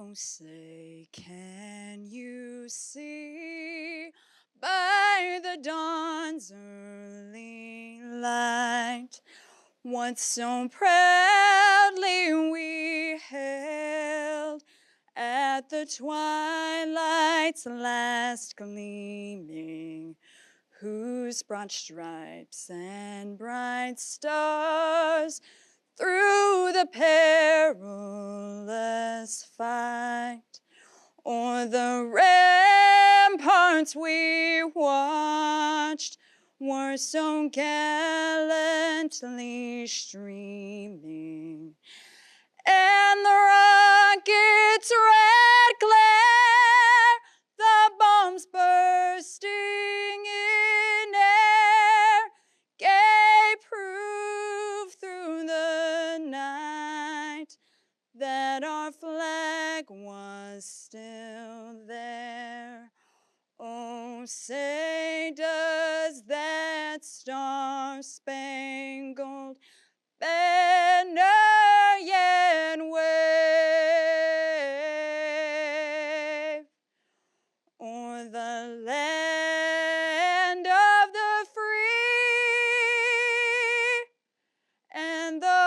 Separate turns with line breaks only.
Oh, say, can you see by the dawn's early light what so proudly we hailed at the twilight's last gleaming, whose broad stripes and bright stars through the perilous fight o'er the ramparts we watched were so gallantly streaming, and the rocket's red glare, the bombs bursting in air, gave proof through the night that our flag was still there. Oh, say, does that star-spangled banner yet wave o'er the land of the free and the